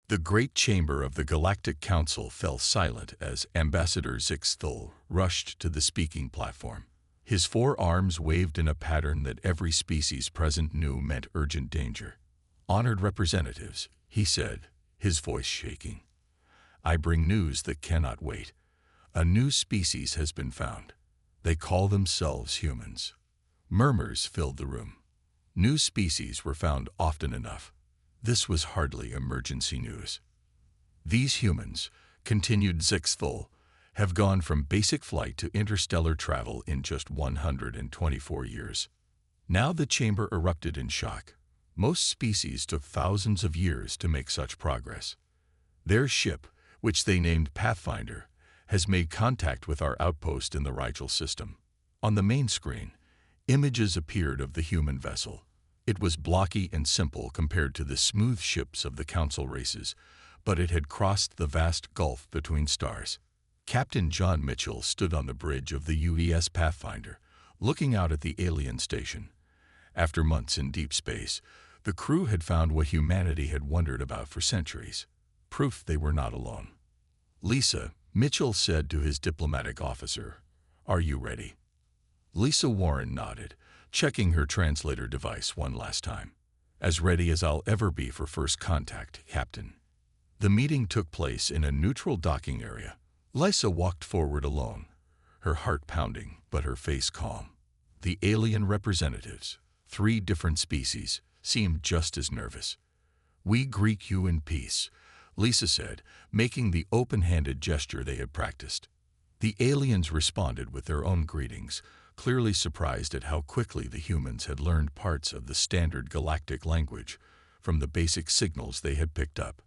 The great chamber of the Galactic Council fell silent as Ambassador Zixthul rushed to the speaking platform. His four arms waved in a pattern that every species present knew meant urgent danger. "Honored representatives," he said, his voice shaking, "I bring news that cannot wait. A new species has been found. They call themselves humans." Murmurs filled the room. New species were found often enough. This was hardly emergency news. "These humans," continued Zixthul, "have gone from basic flight to interstellar travel in just 124 years. Now the chamber erupted in shock. Most species took thousands of years to make such progress. Their ship, which they named Pathfinder, has made contact with our outpost in the Rigel system. On the main screen, images appeared of the human vessel. It was blocky and simple compared to the smooth ships of the Council races, but it had crossed the vast gulf between stars. Captain John Mitchell stood on the bridge of the UES Pathfinder, looking out at the alien station. After months in deep space, the crew had found what humanity had wondered about for centuries: proof they were not alone. "Lisa," Mitchell said to his diplomatic officer, "are you ready?" Lisa Warren nodded, checking her translator device one last time. "As ready as I'll ever be for first contact, Captain." The meeting took place in a neutral docking area. Lisa walked forward alone, her heart pounding, but her face calm. The alien representatives, 3 different species, seemed just as nervous. "We greet you in peace," Lisa said, making the open-handed gesture they had practiced. The aliens responded with their own greetings, clearly surprised at how quickly the humans had learned parts of the standard galactic language from the basic signals they had picked up.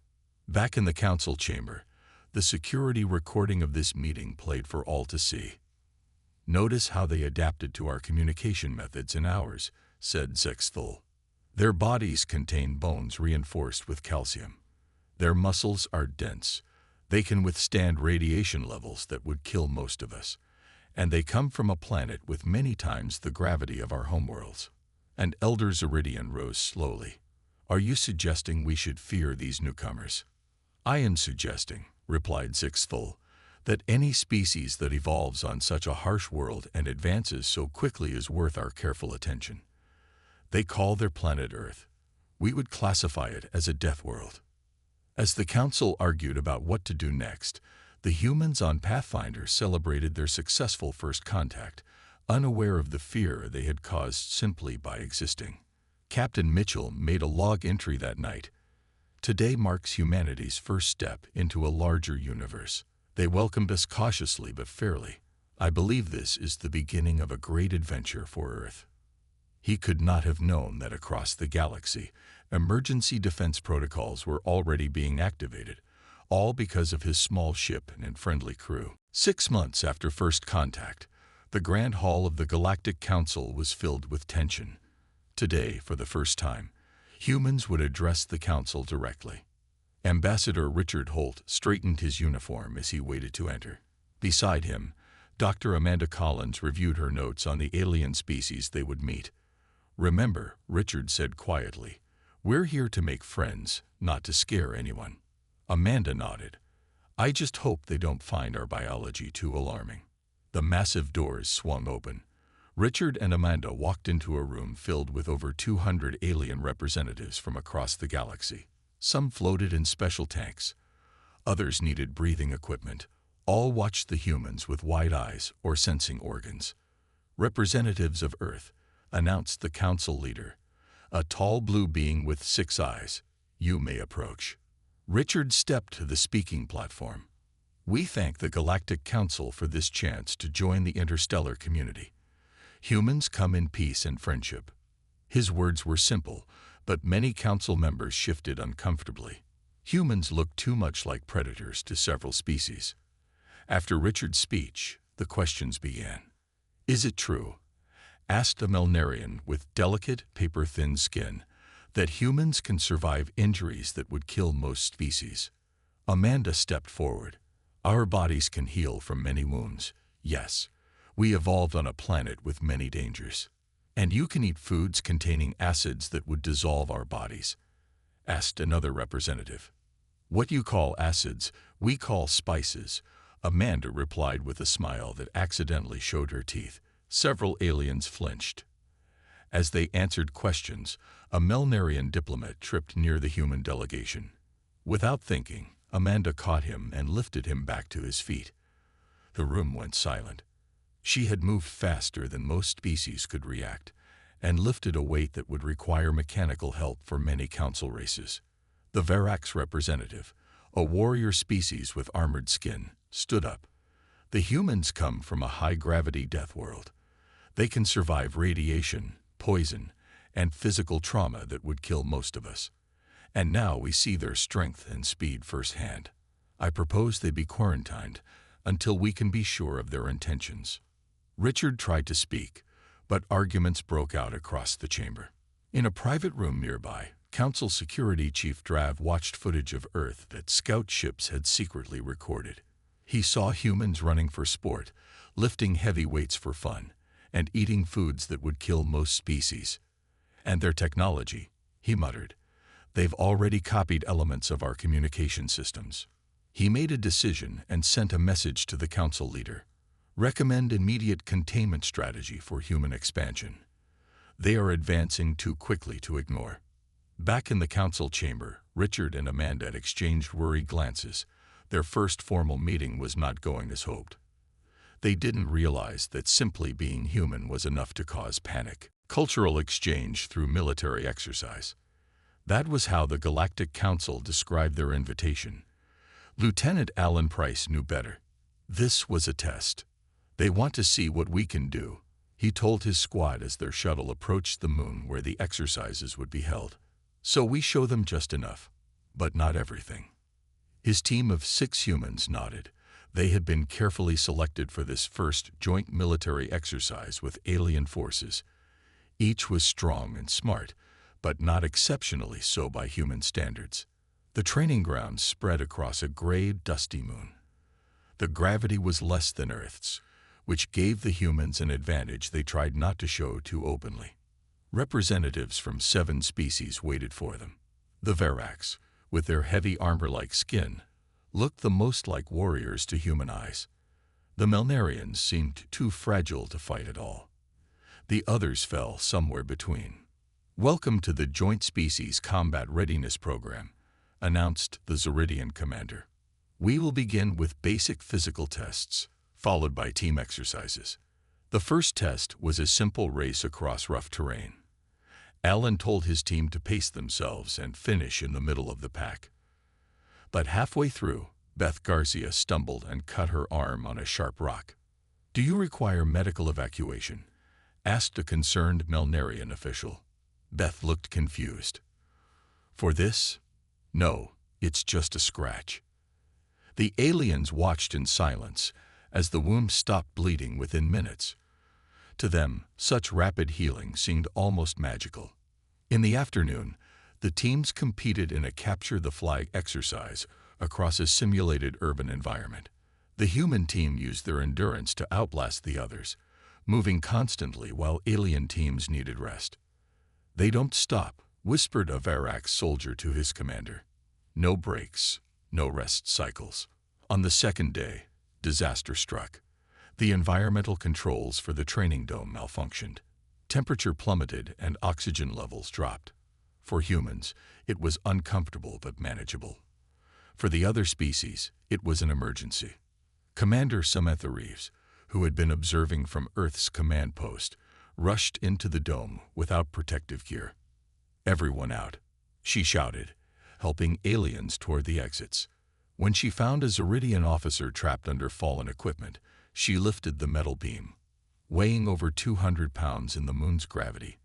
Back in the council chamber, the security recording of this meeting played for all to see. "Notice how they adapted to our communication methods in ours," said Zixthul. "Their bodies contain bones reinforced with calcium. Their muscles are dense. They can withstand radiation levels that would kill most of us. And they come from a planet with many times the gravity of our homeworlds." And Elder Zeridian rose slowly. "Are you suggesting we should fear these newcomers?" "I am suggesting," replied Zixthul, "that any species that evolves on such a harsh world and advances so quickly is worth our careful attention. They call their planet Earth. We would classify it as a death world." As the council argued about what to do next, the humans on Pathfinder celebrated their successful first contact, unaware of the fear they had caused simply by existing. Captain Mitchell made a log entry that night. "Today marks humanity's first step into a larger universe. They welcomed us cautiously but fairly. I believe this is the beginning of a great adventure for Earth." He could not have known that across the galaxy, emergency defense protocols were already being activated, all because of his small ship and friendly crew. 6 months after first contact, the Grand Hall of the Galactic Council was filled with tension. Today, for the first time, humans would address the Council directly. Ambassador Richard Holt straightened his uniform as he waited to enter. Beside him, Dr. Amanda Collins reviewed her notes on the alien species they would meet. "Remember," Richard said quietly, "we're here to make friends, not to scare anyone." Amanda nodded. "I just hope they don't find our biology too alarming." The massive doors swung open. Richard and Amanda walked into a room filled with over 200 alien representatives from across the galaxy. Some floated in special tanks. Others needed breathing equipment. All watched the humans with wide eyes or sensing organs. "Representatives of Earth," announced the council leader, a tall blue being with 6 eyes. "You may approach." Richard stepped to the speaking platform. "We thank the Galactic Council for this chance to join the interstellar community. Humans come in peace and friendship." His words were simple, but many council members shifted uncomfortably. Humans looked too much like predators to several species. After Richard's speech, the questions began. "Is it true," asked a Melnarian with delicate, paper-thin skin, "that humans can survive injuries that would kill most species?" Amanda stepped forward. "Our bodies can heal from many wounds. Yes, we evolved on a planet with many dangers." "And you can eat foods containing acids that would dissolve our bodies?" asked another representative. What you call acids, we call spices, Amanda replied with a smile that accidentally showed her teeth. Several aliens flinched. As they answered questions, a Melnarian diplomat tripped near the human delegation. Without thinking, Amanda caught him and lifted him back to his feet. The room went silent. She had moved faster than most species could react, and lifted a weight that would require mechanical help for many council races. The Verax representative, a warrior species with armored skin, stood up. The humans come from a high-gravity death world. They can survive radiation, poison, and physical trauma that would kill most of us. And now we see their strength and speed firsthand. I propose they be quarantined until we can be sure of their intentions. Richard tried to speak, but arguments broke out across the chamber. In a private room nearby, Council Security Chief Drav watched footage of Earth that scout ships had secretly recorded. He saw humans running for sport, lifting heavy weights for fun, and eating foods that would kill most species. And their technology, he muttered. They've already copied elements of our communication systems. He made a decision and sent a message to the council leader. Recommend immediate containment strategy for human expansion. They are advancing too quickly to ignore. Back in the council chamber, Richard and Amanda exchanged worried glances. Their first formal meeting was not going as hoped. They didn't realize that simply being human was enough to cause panic. Cultural exchange through military exercise. That was how the Galactic Council described their invitation. Lieutenant Alan Price knew better. This was a test. They want to see what we can do, he told his squad as their shuttle approached the moon where the exercises would be held. So we show them just enough, but not everything. His team of 6 humans nodded. They had been carefully selected for this first joint military exercise with alien forces. Each was strong and smart, but not exceptionally so by human standards. The training grounds spread across a gray, dusty moon. The gravity was less than Earth's, which gave the humans an advantage they tried not to show too openly. Representatives from 7 species waited for them. The Verax, with their heavy armor-like skin, looked the most like warriors to human eyes. The Melnarians seemed too fragile to fight at all. The others fell somewhere between. Welcome to the Joint Species Combat Readiness Program, announced the Zeridian commander. We will begin with basic physical tests, followed by team exercises. The first test was a simple race across rough terrain. Alan told his team to pace themselves and finish in the middle of the pack. But halfway through, Beth Garcia stumbled and cut her arm on a sharp rock. Do you require medical evacuation? Asked a concerned Melnarian official. Beth looked confused. For this? No, it's just a scratch. The aliens watched in silence as the wound stopped bleeding within minutes. To them, such rapid healing seemed almost magical. In the afternoon, the teams competed in a capture-the-flag exercise across a simulated urban environment. The human team used their endurance to outlast the others, moving constantly while alien teams needed rest. They don't stop, whispered a Verax soldier to his commander. No breaks, no rest cycles. On the second day, disaster struck. The environmental controls for the training dome malfunctioned. Temperature plummeted and oxygen levels dropped. For humans, it was uncomfortable but manageable. For the other species, it was an emergency. Commander Samantha Reeves, who had been observing from Earth's command post, rushed into the dome without protective gear. Everyone out, she shouted, helping aliens toward the exits. When she found a Zeridian officer trapped under fallen equipment, she lifted the metal beam, weighing over 200 pounds in the moon's gravity,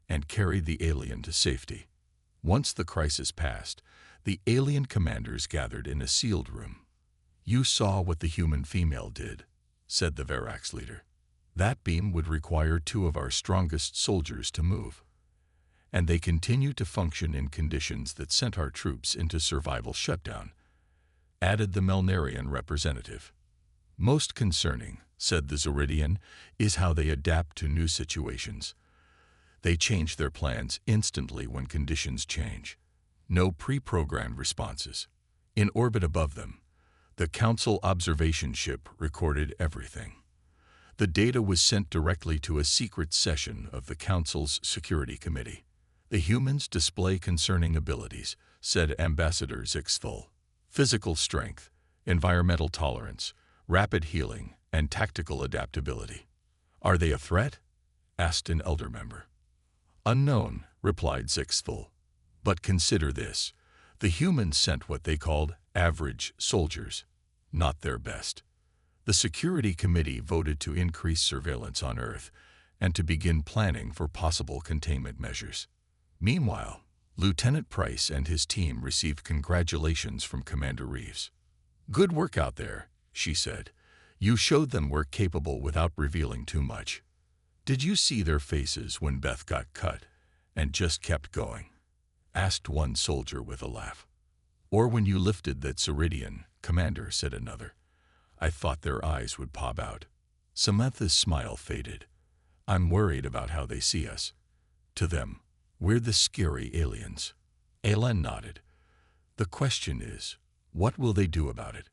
and carried the alien to safety. Once the crisis passed, the alien commanders gathered in a sealed room. You saw what the human female did, said the Verax leader. That beam would require 2 of our strongest soldiers to move. And they continue to function in conditions that sent our troops into survival shutdown, added the Melnarian representative. Most concerning, said the Zeridian, is how they adapt to new situations. They change their plans instantly when conditions change. No pre-programmed responses. In orbit above them, the Council observation ship recorded everything. The data was sent directly to a secret session of the Council's Security Committee. The humans display concerning abilities, said Ambassador Zixthul. Physical strength, environmental tolerance, rapid healing, and tactical adaptability. Are they a threat? Asked an elder member. Unknown, replied Zixthul. But consider this. The humans sent what they called average soldiers, not their best. The Security Committee voted to increase surveillance on Earth and to begin planning for possible containment measures. Meanwhile, Lieutenant Price and his team received congratulations from Commander Reeves. Good work out there, she said. You showed them we're capable without revealing too much. Did you see their faces when Beth got cut and just kept going? Asked one soldier with a laugh. Or when you lifted that Ceridian, Commander, said another. I thought their eyes would pop out. Samantha's smile faded. I'm worried about how they see us. To them, we're the scary aliens. Alan nodded. The question is, what will they do about it?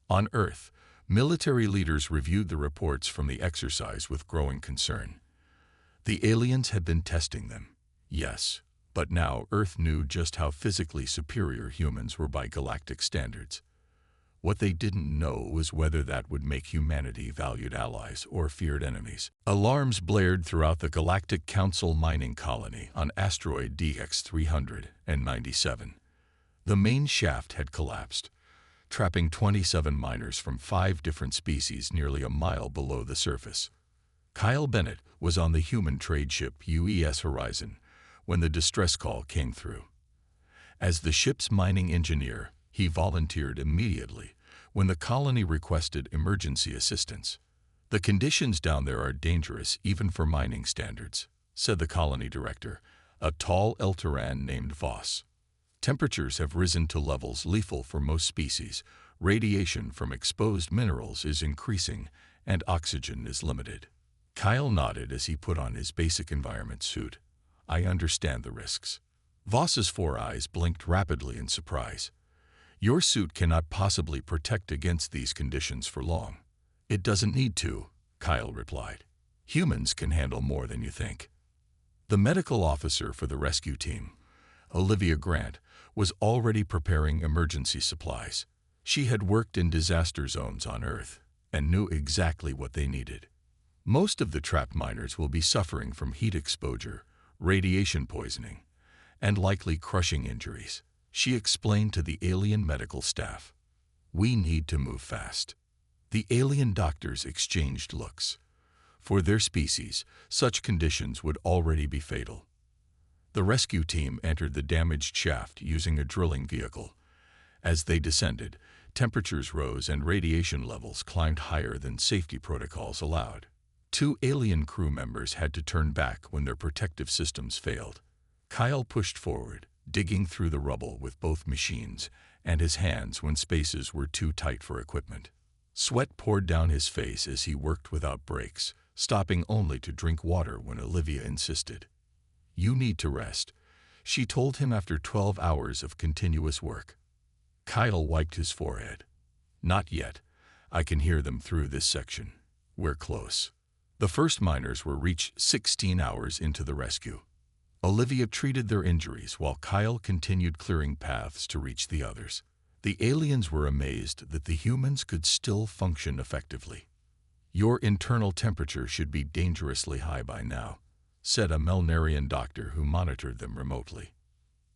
On Earth, military leaders reviewed the reports from the exercise with growing concern. The aliens had been testing them, yes, but now Earth knew just how physically superior humans were by galactic standards. What they didn't know was whether that would make humanity valued allies or feared enemies. Alarms blared throughout the Galactic Council mining colony on asteroid DX-397. The main shaft had collapsed, trapping 27 miners from 5 different species nearly a mile below the surface. Kyle Bennett was on the human trade ship UES Horizon when the distress call came through. As the ship's mining engineer, he volunteered immediately when the colony requested emergency assistance. The conditions down there are dangerous even for mining standards, said the colony director, a tall Eltaran named Voss. Temperatures have risen to levels lethal for most species, radiation from exposed minerals is increasing, and oxygen is limited. Kyle nodded as he put on his basic environment suit. I understand the risks. Voss's 4 eyes blinked rapidly in surprise. Your suit cannot possibly protect against these conditions for long. It doesn't need to, Kyle replied. Humans can handle more than you think. The medical officer for the rescue team, Olivia Grant, was already preparing emergency supplies. She had worked in disaster zones on Earth and knew exactly what they needed. Most of the trapped miners will be suffering from heat exposure, radiation poisoning, and likely crushing injuries, she explained to the alien medical staff. We need to move fast. The alien doctors exchanged looks. For their species, such conditions would already be fatal. The rescue team entered the damaged shaft using a drilling vehicle. As they descended, temperatures rose and radiation levels climbed higher than safety protocols allowed. 2 alien crew members had to turn back when their protective systems failed. Kyle pushed forward, digging through the rubble with both machines and his hands when spaces were too tight for equipment. Sweat poured down his face as he worked without breaks, stopping only to drink water when Olivia insisted. You need to rest, she told him after 12 hours of continuous work. Kyle wiped his forehead. Not yet. I can hear them through this section. We're close. The first miners were reached 16 hours into the rescue. Olivia treated their injuries while Kyle continued clearing paths to reach the others. The aliens were amazed that the humans could still function effectively. Your internal temperature should be dangerously high by now, said a Melnarian doctor who monitored them remotely.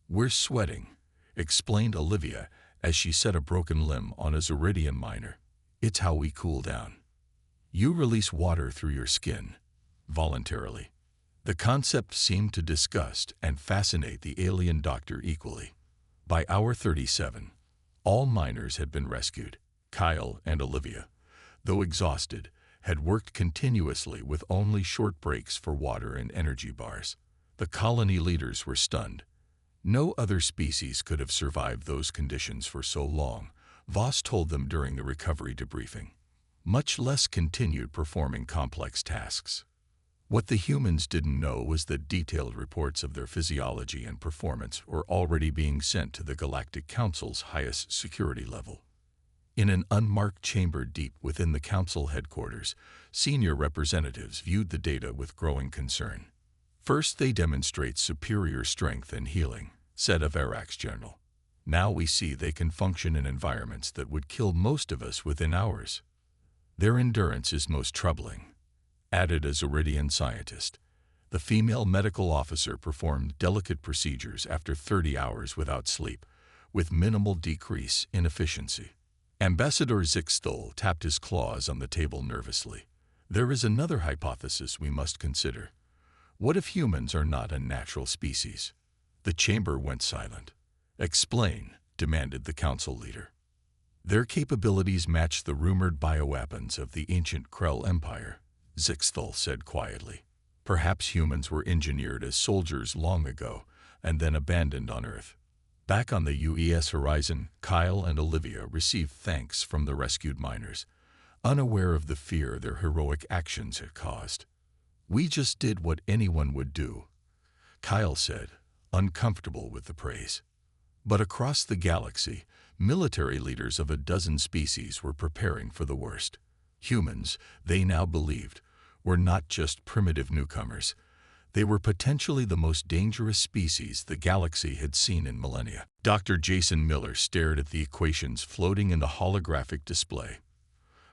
We're sweating, explained Olivia as she set a broken limb on a Zeridian miner. It's how we cool down. You release water through your skin, voluntarily. The concept seemed to disgust and fascinate the alien doctor equally. By hour 37, all miners had been rescued. Kyle and Olivia, though exhausted, had worked continuously with only short breaks for water and energy bars. The colony leaders were stunned. No other species could have survived those conditions for so long, Voss told them during the recovery debriefing, much less continued performing complex tasks. What the humans didn't know was that detailed reports of their physiology and performance were already being sent to the Galactic Council's highest security level. In an unmarked chamber deep within the Council headquarters, senior representatives viewed the data with growing concern. First, they demonstrate superior strength and healing, said a Verax general. Now we see they can function in environments that would kill most of us within hours. Their endurance is most troubling, added a Zeridian scientist. The female medical officer performed delicate procedures after 30 hours without sleep, with minimal decrease in efficiency. Ambassador Zixthol tapped his claws on the table nervously. There is another hypothesis we must consider. What if humans are not a natural species? The chamber went silent. Explain, demanded the council leader. Their capabilities match the rumored bioweapons of the ancient Krell Empire, Zixthol said quietly. Perhaps humans were engineered as soldiers long ago and then abandoned on Earth. Back on the UES horizon, Kyle and Olivia received thanks from the rescued miners, unaware of the fear their heroic actions had caused. We just did what anyone would do, Kyle said, uncomfortable with the praise. But across the galaxy, military leaders of a dozen species were preparing for the worst. Humans, they now believed, were not just primitive newcomers. They were potentially the most dangerous species the galaxy had seen in millennia. Dr. Jason Miller stared at the equations floating in the holographic display.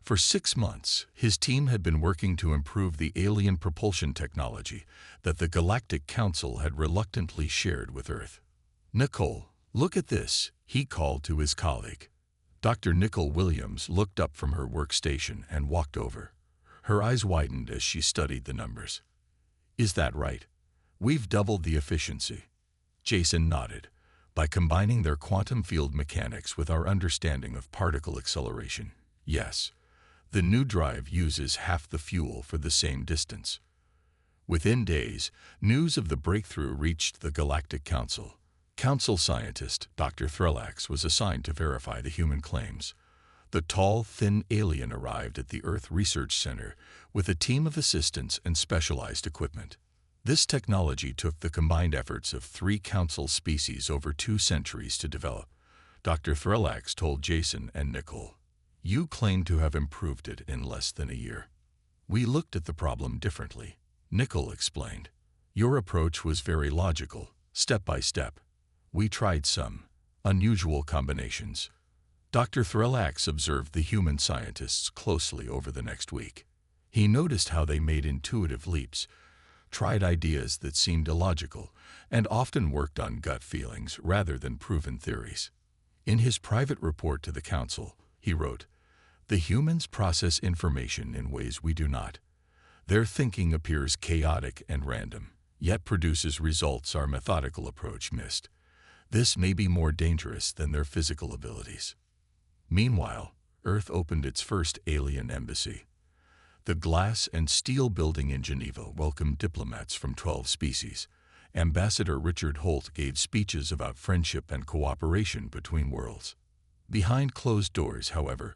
For 6 months, his team had been working to improve the alien propulsion technology that the Galactic Council had reluctantly shared with Earth. Nicole, look at this, he called to his colleague. Dr. Nicole Williams looked up from her workstation and walked over. Her eyes widened as she studied the numbers. Is that right? We've doubled the efficiency. Jason nodded. By combining their quantum field mechanics with our understanding of particle acceleration, yes. The new drive uses half the fuel for the same distance. Within days, news of the breakthrough reached the Galactic Council. Council scientist Dr. Threllax was assigned to verify the human claims. The tall, thin alien arrived at the Earth Research Center with a team of assistants and specialized equipment. This technology took the combined efforts of 3 council species over 2 centuries to develop. Dr. Threllax told Jason and Nicole, "You claim to have improved it in less than a year." "We looked at the problem differently," Nicole explained. "Your approach was very logical, step by step. We tried some unusual combinations." Dr. Threllax observed the human scientists closely over the next week. He noticed how they made intuitive leaps, tried ideas that seemed illogical, and often worked on gut feelings rather than proven theories. In his private report to the council, he wrote, "The humans process information in ways we do not. Their thinking appears chaotic and random, yet produces results our methodical approach missed. This may be more dangerous than their physical abilities." Meanwhile, Earth opened its first alien embassy. The glass and steel building in Geneva welcomed diplomats from 12 species. Ambassador Richard Holt gave speeches about friendship and cooperation between worlds. Behind closed doors, however,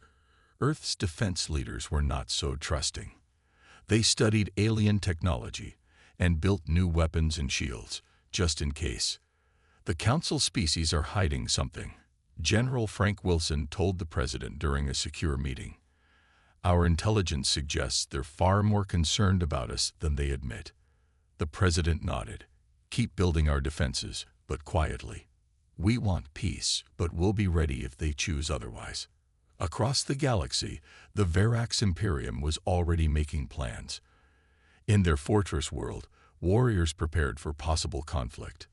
Earth's defense leaders were not so trusting. They studied alien technology and built new weapons and shields, just in case. "The council species are hiding something," General Frank Wilson told the president during a secure meeting. "Our intelligence suggests they're far more concerned about us than they admit." The president nodded. "Keep building our defenses, but quietly. We want peace, but we'll be ready if they choose otherwise." Across the galaxy, the Verax Imperium was already making plans. In their fortress world, warriors prepared for possible conflict.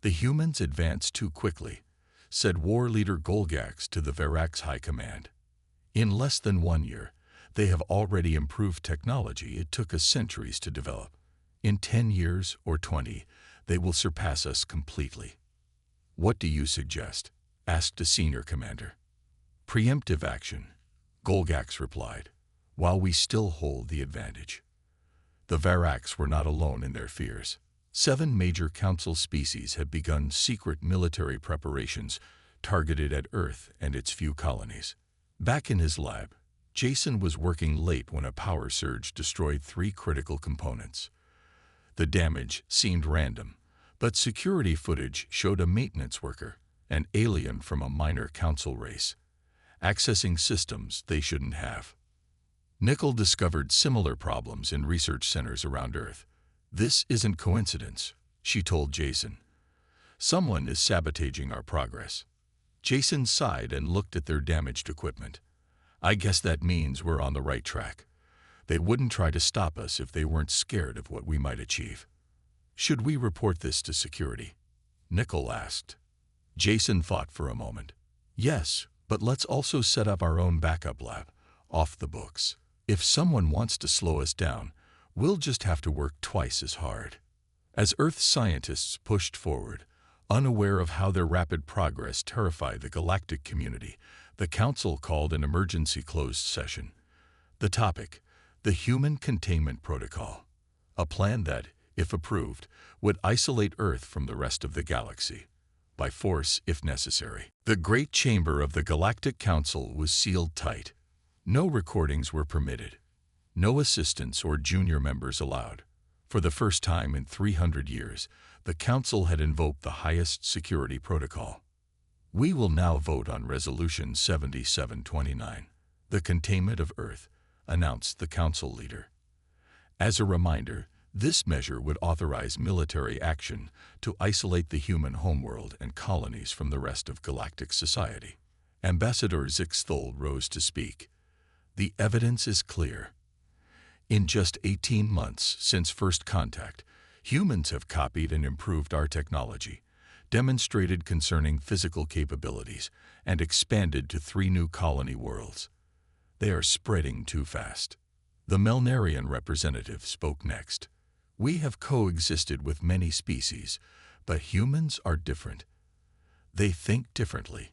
"The humans advanced too quickly," said war leader Golgax to the Verax High Command. "In less than 1 year, they have already improved technology it took us centuries to develop. In 10 years or 20, they will surpass us completely." "What do you suggest?" asked a senior commander. "Preemptive action," Golgax replied, "while we still hold the advantage." The Verax were not alone in their fears. 7 major council species had begun secret military preparations targeted at Earth and its few colonies. Back in his lab, Jason was working late when a power surge destroyed 3 critical components. The damage seemed random, but security footage showed a maintenance worker, an alien from a minor council race, accessing systems they shouldn't have. Nickel discovered similar problems in research centers around Earth. "This isn't coincidence," she told Jason. "Someone is sabotaging our progress." Jason sighed and looked at their damaged equipment. "I guess that means we're on the right track. They wouldn't try to stop us if they weren't scared of what we might achieve." "Should we report this to security?" Nickel asked. Jason thought for a moment. "Yes, but let's also set up our own backup lab, off the books. If someone wants to slow us down, we'll just have to work twice as hard." As Earth scientists pushed forward, unaware of how their rapid progress terrified the galactic community, the Council called an emergency closed session. The topic: the Human Containment Protocol, a plan that, if approved, would isolate Earth from the rest of the galaxy, by force if necessary. The Great Chamber of the Galactic Council was sealed tight. No recordings were permitted. No assistants or junior members allowed. For the first time in 300 years, the Council had invoked the highest security protocol. "We will now vote on Resolution 7729, the containment of Earth," announced the Council leader. As a reminder, this measure would authorize military action to isolate the human homeworld and colonies from the rest of galactic society. Ambassador Zixthol rose to speak. "The evidence is clear. In just 18 months since first contact, humans have copied and improved our technology, demonstrated concerning physical capabilities, and expanded to 3 new colony worlds. They are spreading too fast." The Melnarian representative spoke next. "We have coexisted with many species, but humans are different. They think differently.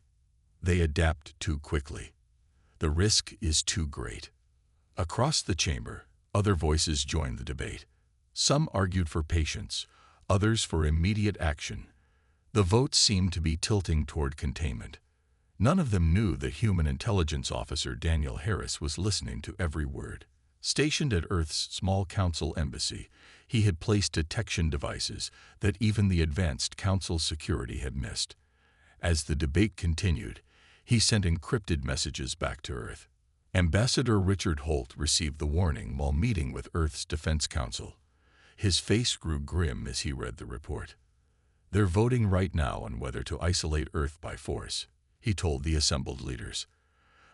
They adapt too quickly. The risk is too great." Across the chamber, other voices joined the debate. Some argued for patience, others for immediate action. The vote seemed to be tilting toward containment. None of them knew that Human Intelligence Officer Daniel Harris was listening to every word. Stationed at Earth's small council embassy, he had placed detection devices that even the advanced council security had missed. As the debate continued, he sent encrypted messages back to Earth. Ambassador Richard Holt received the warning while meeting with Earth's Defense Council. His face grew grim as he read the report. "They're voting right now on whether to isolate Earth by force," he told the assembled leaders.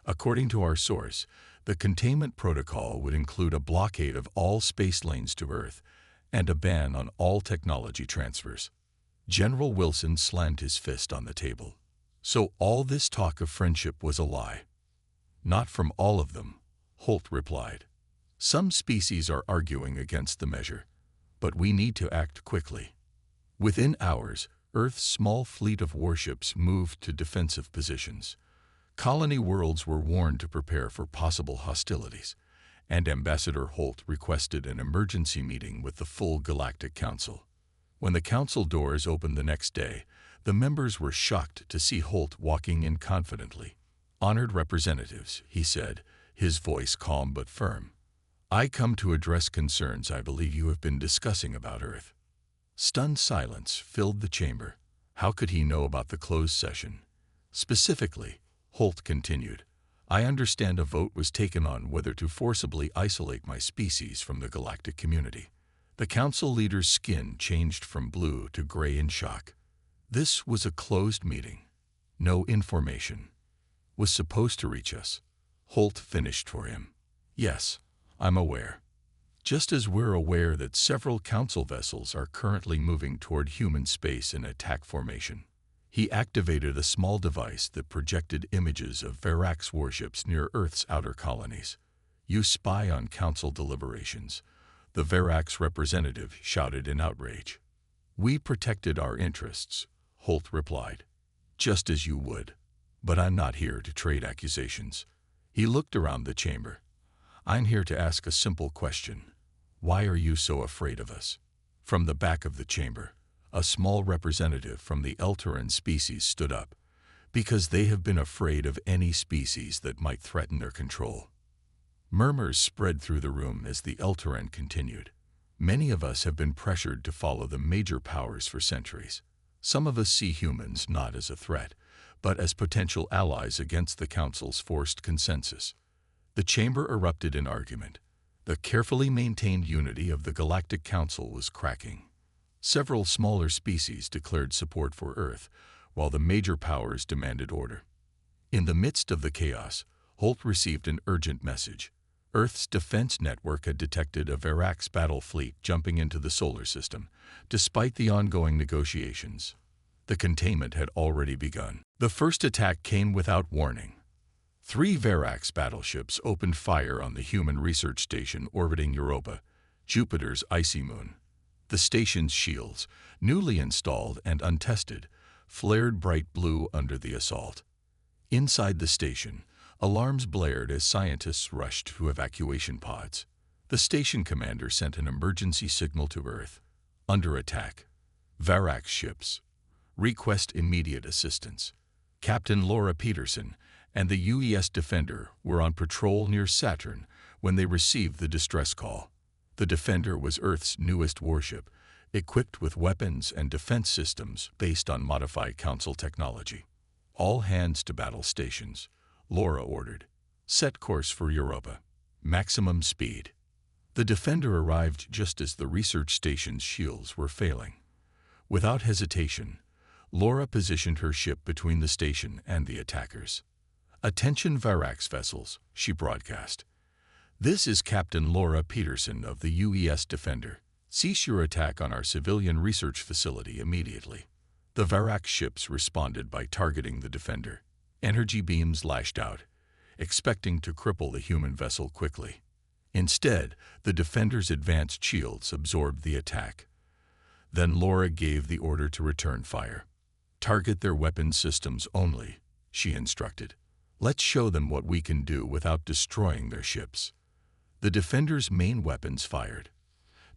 "According to our source, the containment protocol would include a blockade of all space lanes to Earth and a ban on all technology transfers." General Wilson slammed his fist on the table. "So all this talk of friendship was a lie?" "Not from all of them," Holt replied. "Some species are arguing against the measure, but we need to act quickly." Within hours, Earth's small fleet of warships moved to defensive positions. Colony worlds were warned to prepare for possible hostilities, and Ambassador Holt requested an emergency meeting with the full Galactic Council. When the council doors opened the next day, the members were shocked to see Holt walking in confidently. "Honored representatives," he said, his voice calm but firm. "I come to address concerns I believe you have been discussing about Earth." Stunned silence filled the chamber. How could he know about the closed session? "Specifically," Holt continued, "I understand a vote was taken on whether to forcibly isolate my species from the galactic community." The council leader's skin changed from blue to gray in shock. This was a closed meeting. No information was supposed to reach us. Holt finished for him. "Yes, I'm aware. Just as we're aware that several council vessels are currently moving toward human space in attack formation." He activated a small device that projected images of Verax warships near Earth's outer colonies. "You spy on council deliberations," the Verax representative shouted in outrage. "We protected our interests," Holt replied. "Just as you would. But I'm not here to trade accusations." He looked around the chamber. "I'm here to ask a simple question. Why are you so afraid of us?" From the back of the chamber, a small representative from the Eltaran species stood up. "Because they have been afraid of any species that might threaten their control." Murmurs spread through the room as the Eltaran continued. Many of us have been pressured to follow the major powers for centuries. Some of us see humans not as a threat, but as potential allies against the Council's forced consensus. The chamber erupted in argument. The carefully maintained unity of the Galactic Council was cracking. Several smaller species declared support for Earth, while the major powers demanded order. In the midst of the chaos, Holt received an urgent message. Earth's defense network had detected a Verax battle fleet jumping into the solar system, despite the ongoing negotiations. The containment had already begun. The first attack came without warning. 3 Verax battleships opened fire on the human research station orbiting Europa, Jupiter's icy moon. The station's shields, newly installed and untested, flared bright blue under the assault. Inside the station, alarms blared as scientists rushed to evacuation pods. The station commander sent an emergency signal to Earth. Under attack. Verax ships. Request immediate assistance. Captain Laura Peterson and the UES Defender were on patrol near Saturn when they received the distress call. The Defender was Earth's newest warship, equipped with weapons and defense systems based on modified Council technology. All hands to battle stations, Laura ordered. Set course for Europa. Maximum speed. The Defender arrived just as the research station's shields were failing. Without hesitation, Laura positioned her ship between the station and the attackers. "Attention Verax vessels," she broadcast. "This is Captain Laura Peterson of the UES Defender. Cease your attack on our civilian research facility immediately." The Verax ships responded by targeting the Defender. Energy beams lashed out, expecting to cripple the human vessel quickly. Instead, the Defender's advanced shields absorbed the attack. Then Laura gave the order to return fire. "Target their weapon systems only," she instructed. "Let's show them what we can do without destroying their ships." The Defender's main weapons fired.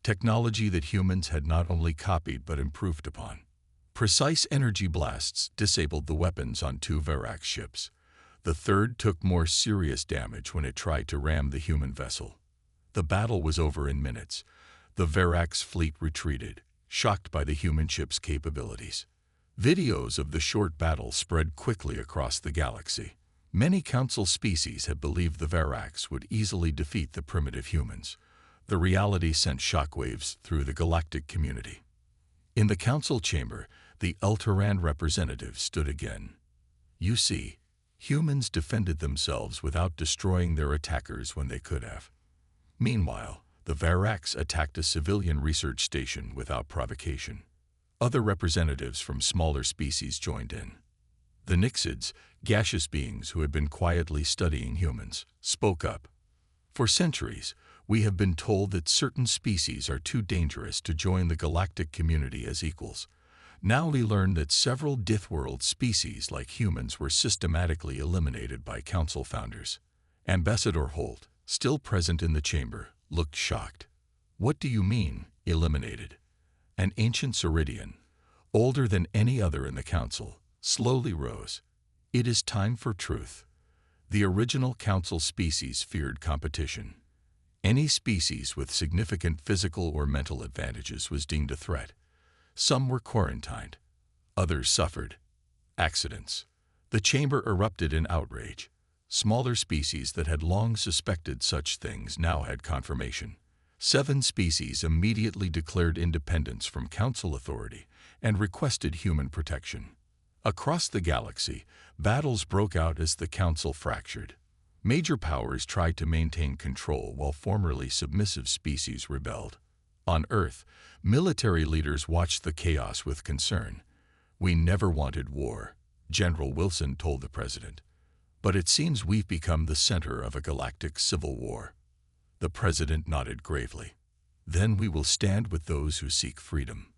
Technology that humans had not only copied but improved upon. Precise energy blasts disabled the weapons on 2 Verax ships. The third took more serious damage when it tried to ram the human vessel. The battle was over in minutes. The Verax fleet retreated, shocked by the human ship's capabilities. Videos of the short battle spread quickly across the galaxy. Many Council species had believed the Verax would easily defeat the primitive humans. The reality sent shockwaves through the galactic community. In the Council chamber, the Eltaran representative stood again. "You see, humans defended themselves without destroying their attackers when they could have." Meanwhile, the Verax attacked a civilian research station without provocation. Other representatives from smaller species joined in. The Nixids, gaseous beings who had been quietly studying humans, spoke up. "For centuries, we have been told that certain species are too dangerous to join the galactic community as equals. Now we learn that several Dithworld species like humans were systematically eliminated by Council founders." Ambassador Holt, still present in the chamber, looked shocked. "What do you mean, eliminated?" An ancient Ceridian, older than any other in the Council, slowly rose. "It is time for truth. The original Council species feared competition. Any species with significant physical or mental advantages was deemed a threat. Some were quarantined. Others suffered accidents." The chamber erupted in outrage. Smaller species that had long suspected such things now had confirmation. 7 species immediately declared independence from Council authority and requested human protection. Across the galaxy, battles broke out as the Council fractured. Major powers tried to maintain control while formerly submissive species rebelled. On Earth, military leaders watched the chaos with concern. "We never wanted war," General Wilson told the president. "But it seems we've become the center of a galactic civil war." The president nodded gravely. "Then we will stand with those who seek freedom."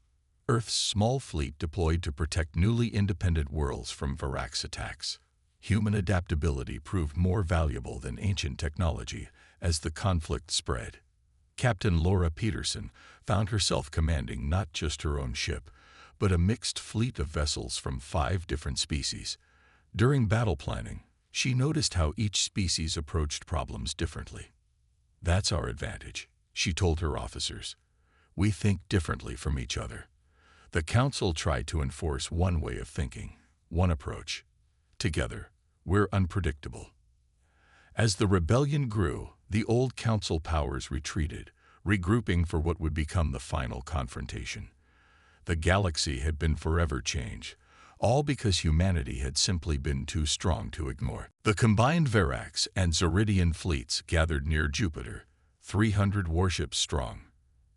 Earth's small fleet deployed to protect newly independent worlds from Verax attacks. Human adaptability proved more valuable than ancient technology as the conflict spread. Captain Laura Peterson found herself commanding not just her own ship, but a mixed fleet of vessels from 5 different species. During battle planning, she noticed how each species approached problems differently. "That's our advantage," she told her officers. We think differently from each other. The Council tried to enforce one way of thinking, one approach. Together, we're unpredictable. As the rebellion grew, the old Council powers retreated, regrouping for what would become the final confrontation. The galaxy had been forever changed, all because humanity had simply been too strong to ignore. The combined Verax and Zeridian fleets gathered near Jupiter, 300 warships strong.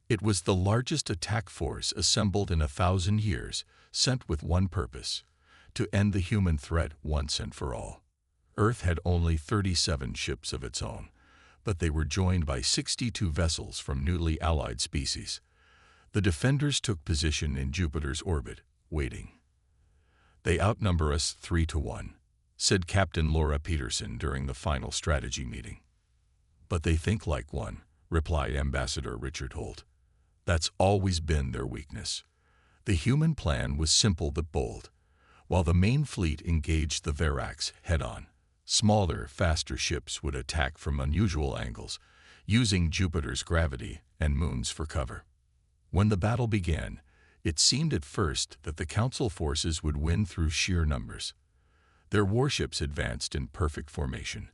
It was the largest attack force assembled in 1,000 years, sent with one purpose: to end the human threat once and for all. Earth had only 37 ships of its own, but they were joined by 62 vessels from newly allied species. The defenders took position in Jupiter's orbit, waiting. "They outnumber us 3-1, said Captain Laura Peterson during the final strategy meeting. "But they think like one," replied Ambassador Richard Holt. "That's always been their weakness." The human plan was simple but bold. While the main fleet engaged the Verax head-on, smaller, faster ships would attack from unusual angles, using Jupiter's gravity and moons for cover. When the battle began, it seemed at first that the Council forces would win through sheer numbers. Their warships advanced in perfect formation,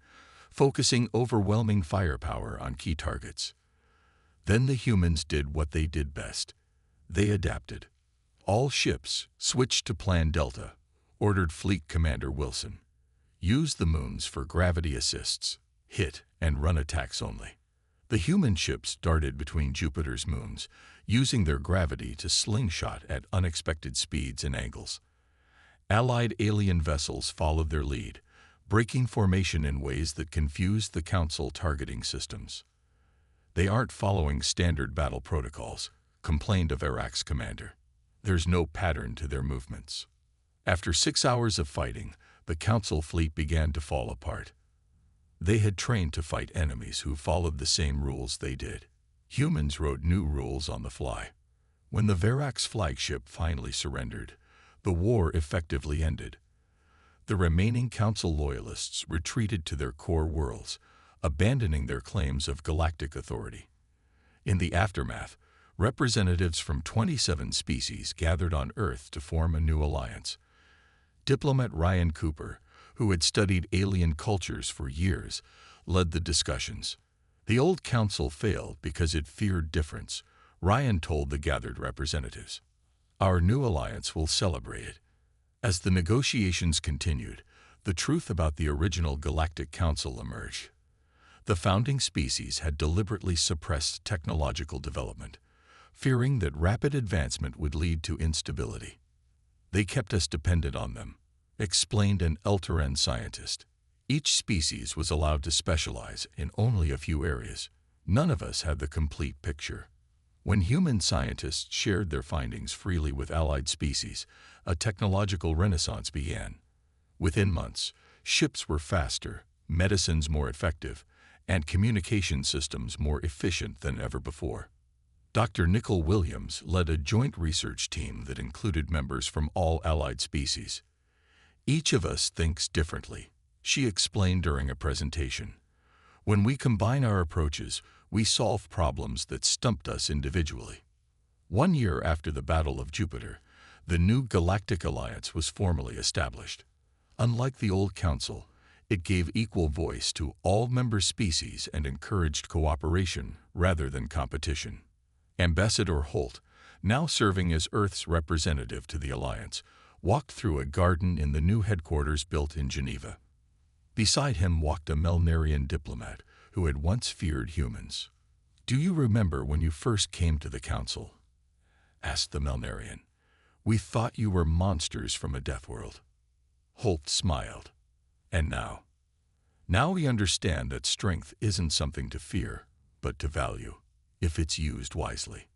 focusing overwhelming firepower on key targets. Then the humans did what they did best. They adapted. All ships switched to Plan Delta, ordered Fleet Commander Wilson. Use the moons for gravity assists, hit and run attacks only. The human ships darted between Jupiter's moons, using their gravity to slingshot at unexpected speeds and angles. Allied alien vessels followed their lead, breaking formation in ways that confused the Council targeting systems. "They aren't following standard battle protocols," complained a Verax commander. "There's no pattern to their movements." After 6 hours of fighting, the Council fleet began to fall apart. They had trained to fight enemies who followed the same rules they did. Humans wrote new rules on the fly. When the Verax flagship finally surrendered, the war effectively ended. The remaining Council loyalists retreated to their core worlds, abandoning their claims of galactic authority. In the aftermath, representatives from 27 species gathered on Earth to form a new alliance. Diplomat Ryan Cooper, who had studied alien cultures for years, led the discussions. The old Council failed because it feared difference, Ryan told the gathered representatives. "Our new alliance will celebrate it." As the negotiations continued, the truth about the original Galactic Council emerged. The founding species had deliberately suppressed technological development, fearing that rapid advancement would lead to instability. "They kept us dependent on them," explained an Eltaran scientist. "Each species was allowed to specialize in only a few areas. None of us had the complete picture." When human scientists shared their findings freely with allied species, a technological renaissance began. Within months, ships were faster, medicines more effective, and communication systems more efficient than ever before. Dr. Nicole Williams led a joint research team that included members from all allied species. "Each of us thinks differently," she explained during a presentation. "When we combine our approaches, we solve problems that stumped us individually." 1 year after the Battle of Jupiter, the new Galactic Alliance was formally established. Unlike the old Council, it gave equal voice to all member species and encouraged cooperation rather than competition. Ambassador Holt, now serving as Earth's representative to the Alliance, walked through a garden in the new headquarters built in Geneva. Beside him walked a Melnarian diplomat who had once feared humans. "Do you remember when you first came to the Council?" asked the Melnarian. "We thought you were monsters from a death world." Holt smiled. "And now? Now we understand that strength isn't something to fear, but to value, if it's used wisely."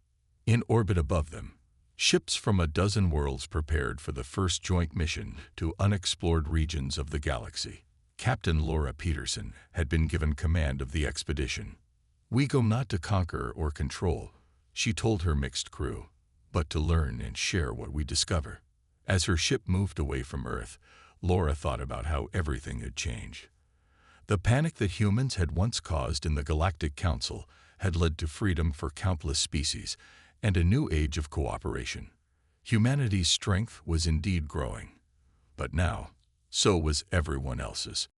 In orbit above them, ships from a dozen worlds prepared for the first joint mission to unexplored regions of the galaxy. Captain Laura Peterson had been given command of the expedition. "We go not to conquer or control," she told her mixed crew, "but to learn and share what we discover." As her ship moved away from Earth, Laura thought about how everything had changed. The panic that humans had once caused in the Galactic Council had led to freedom for countless species, and a new age of cooperation. Humanity's strength was indeed growing. But now, so was everyone else's.